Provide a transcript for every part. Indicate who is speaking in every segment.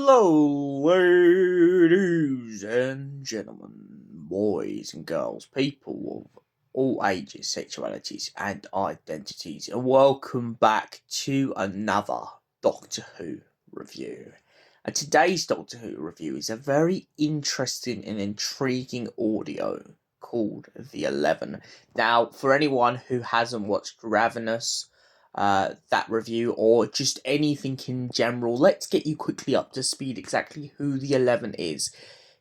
Speaker 1: Hello, ladies and gentlemen, boys and girls, people of all ages, sexualities, and identities, and welcome back to another Doctor Who review. And today's Doctor Who review is a very interesting and intriguing audio called The 11. Now, for anyone who hasn't watched Ravenous, that review, or just anything in general, let's get you quickly up to speed exactly who the 11 is.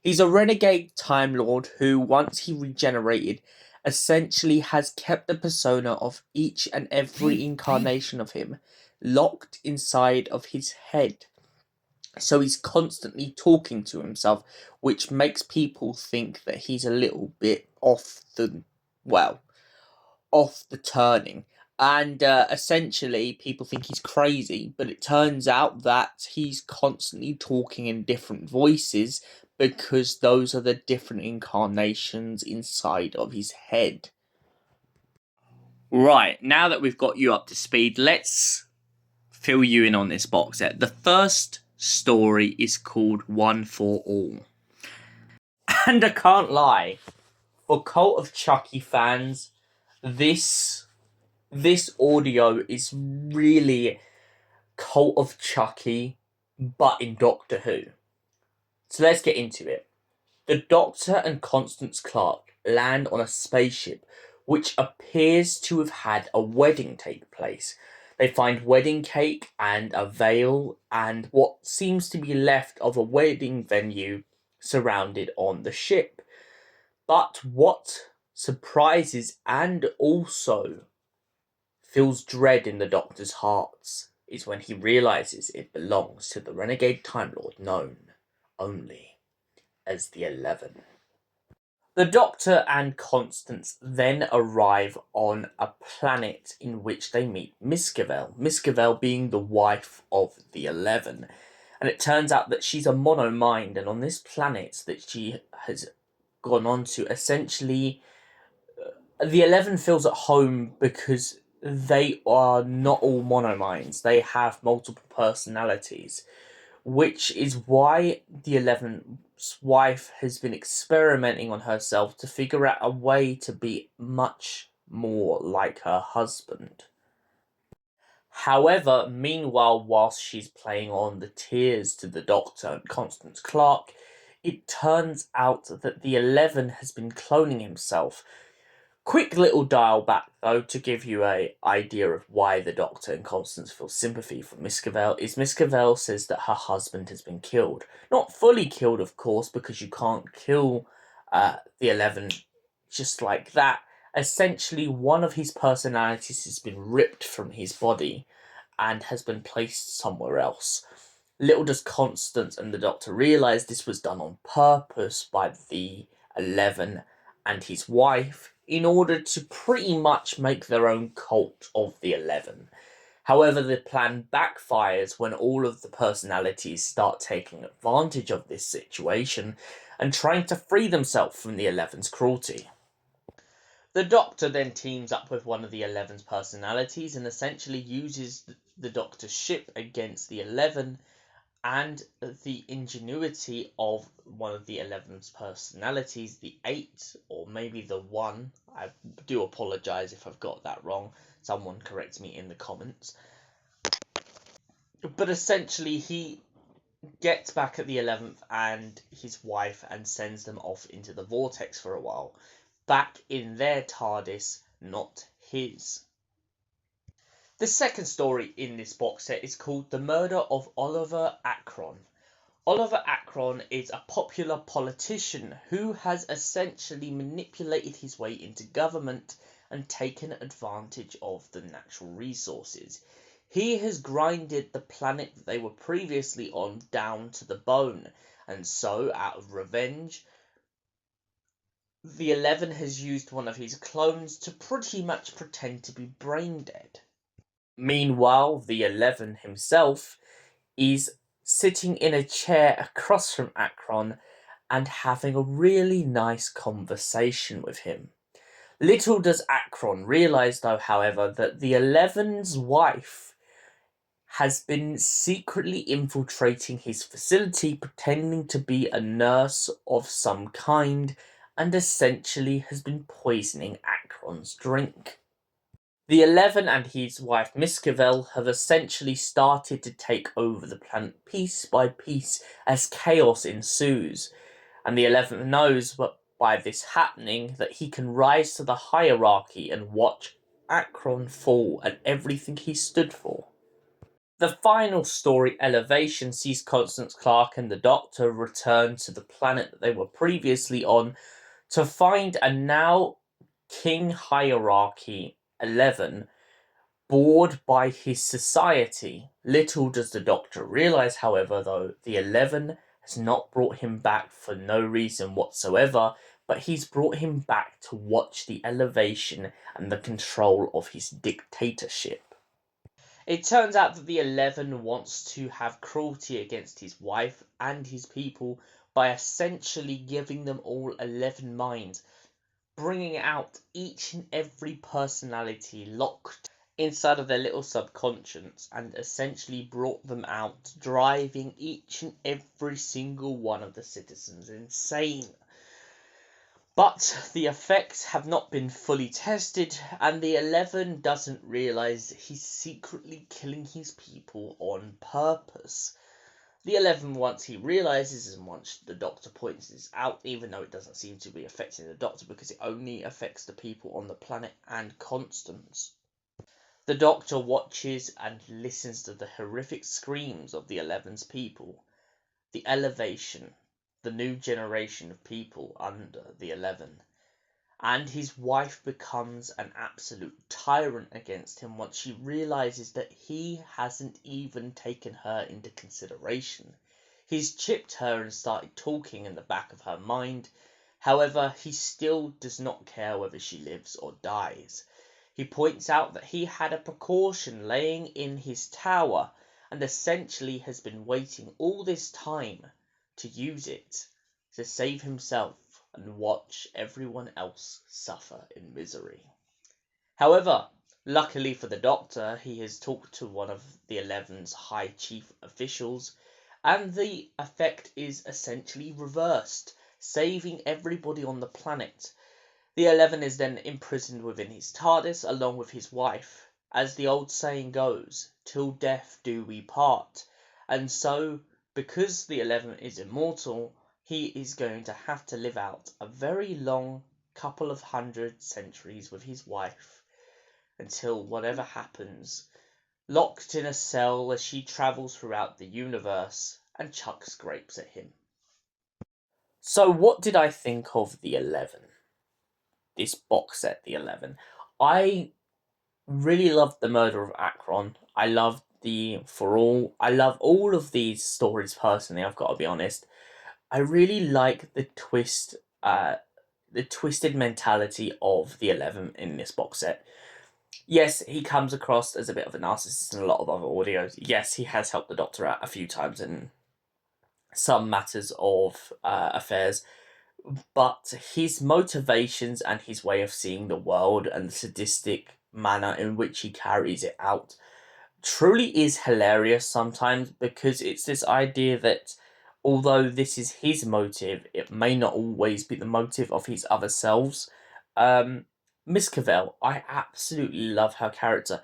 Speaker 1: He's a renegade Time Lord who, once he regenerated, essentially has kept the persona of each and every incarnation of him locked inside of his head. So he's constantly talking to himself, which makes people think that he's a little bit off the turning. And essentially, people think he's crazy, but it turns out that he's constantly talking in different voices because those are the different incarnations inside of his head. Right, now that we've got you up to speed, let's fill you in on this box set. The first story is called One for All. And I can't lie, for Cult of Chucky fans, this audio is really Cult of Chucky, but in Doctor Who. So let's get into it. The Doctor and Constance Clark land on a spaceship which appears to have had a wedding take place. They find wedding cake and a veil and what seems to be left of a wedding venue surrounded on the ship. But what surprises and also feels dread in the Doctor's hearts is when he realises it belongs to the renegade Time Lord known only as the 11. The Doctor and Constance then arrive on a planet in which they meet Miscavell being the wife of the 11. And it turns out that she's a mono mind, and on this planet that she has gone on to, essentially, the 11 feels at home because they are not all monominds. They have multiple personalities, which is why the 11's wife has been experimenting on herself to figure out a way to be much more like her husband. However, meanwhile, whilst she's playing on the tears to the Doctor and Constance Clark, it turns out that the 11 has been cloning himself. Quick little dial back, though, to give you an idea of why the Doctor and Constance feel sympathy for Miscavell, is Miscavell says that her husband has been killed. Not fully killed, of course, because you can't kill the 11 just like that. Essentially, one of his personalities has been ripped from his body and has been placed somewhere else. Little does Constance and the Doctor realise this was done on purpose by the 11 and his wife, in order to pretty much make their own cult of the 11. However, the plan backfires when all of the personalities start taking advantage of this situation and trying to free themselves from the 11's cruelty. The Doctor then teams up with one of the 11's personalities and essentially uses the Doctor's ship against the 11 and the ingenuity of one of the 11's personalities, the 8, or maybe the 1. I do apologise if I've got that wrong. Someone correct me in the comments. But essentially, he gets back at the 11th and his wife and sends them off into the vortex for a while. Back in their TARDIS, not his. The second story in this box set is called The Murder of Oliver Akron. Oliver Akron is a popular politician who has essentially manipulated his way into government and taken advantage of the natural resources. He has grinded the planet that they were previously on down to the bone, and so, out of revenge, the 11 has used one of his clones to pretty much pretend to be brain dead. Meanwhile, the 11 himself is sitting in a chair across from Akron and having a really nice conversation with him. Little does Akron realise, though, however, that the 11's wife has been secretly infiltrating his facility, pretending to be a nurse of some kind, and essentially has been poisoning Akron's drink. The Eleven and his wife Miskavell have essentially started to take over the planet piece by piece as chaos ensues, and the Eleven knows that by this happening that he can rise to the hierarchy and watch Akron fall and everything he stood for. The final story, Elevation, sees Constance Clark and the Doctor return to the planet that they were previously on to find a now King Hierarchy 11 bored by his society. Little does the Doctor realise, however, though, the 11 has not brought him back for no reason whatsoever, but he's brought him back to watch the elevation and the control of his dictatorship. It turns out that the 11 wants to have cruelty against his wife and his people by essentially giving them all 11 minds, bringing out each and every personality locked inside of their little subconscious, and essentially brought them out, driving each and every single one of the citizens insane. But the effects have not been fully tested, and the 11 doesn't realise he's secretly killing his people on purpose. The 11, once he realises, and once the Doctor points this out, even though it doesn't seem to be affecting the Doctor because it only affects the people on the planet and Constance. The Doctor watches and listens to the horrific screams of the 11's people. The elevation, the new generation of people under the 11. And his wife becomes an absolute tyrant against him once she realises that he hasn't even taken her into consideration. He's chipped her and started talking in the back of her mind. However, he still does not care whether she lives or dies. He points out that he had a precaution laying in his tower and essentially has been waiting all this time to use it to save himself and watch everyone else suffer in misery. However, luckily for the Doctor, he has talked to one of the 11's high chief officials, and the effect is essentially reversed, saving everybody on the planet. The 11 is then imprisoned within his TARDIS along with his wife. As the old saying goes, till death do we part. And so, because the 11 is immortal, he is going to have to live out a very long couple of 100 centuries with his wife until whatever happens, locked in a cell as she travels throughout the universe and chucks grapes at him. So what did I think of the 11? This box set, the 11. I really loved the Murder of Akron. I loved the For All. I love all of these stories personally, I've got to be honest. I really like the twisted mentality of the 11 in this box set. Yes, he comes across as a bit of a narcissist in a lot of other audios. Yes, he has helped the Doctor out a few times in some matters of affairs. But his motivations and his way of seeing the world and the sadistic manner in which he carries it out truly is hilarious sometimes, because it's this idea that although this is his motive, it may not always be the motive of his other selves. Miss Cavell, I absolutely love her character.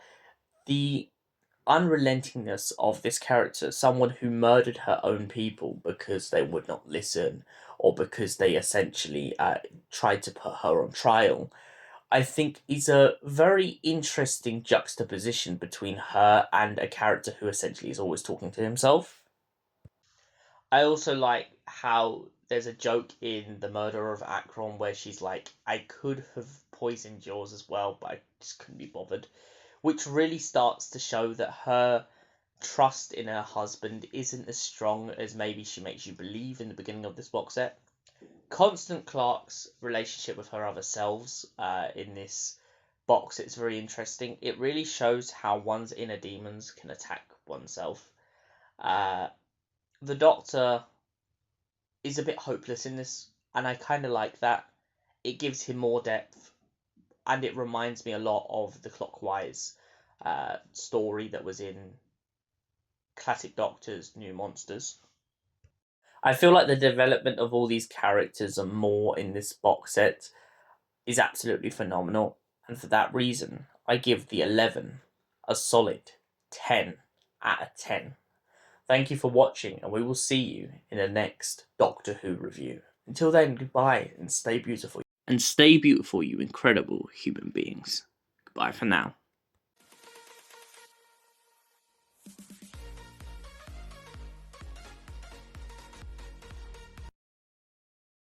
Speaker 1: The unrelentingness of this character, someone who murdered her own people because they would not listen or because they essentially tried to put her on trial, I think is a very interesting juxtaposition between her and a character who essentially is always talking to himself. I also like how there's a joke in The Murder of Akron where she's like, I could have poisoned yours as well, but I just couldn't be bothered. Which really starts to show that her trust in her husband isn't as strong as maybe she makes you believe in the beginning of this box set. Constant Clark's relationship with her other selves in this box, it's very interesting. It really shows how one's inner demons can attack oneself. The Doctor is a bit hopeless in this, and I kind of like that. It gives him more depth, and it reminds me a lot of the Clockwise story that was in classic Doctors, new monsters. I feel like the development of all these characters and more in this box set is absolutely phenomenal, and for that reason, I give the 11 a solid 10 out of 10. Thank you for watching, and we will see you in the next Doctor Who review. Until then, goodbye, and stay beautiful. And stay beautiful, you incredible human beings. Goodbye for now.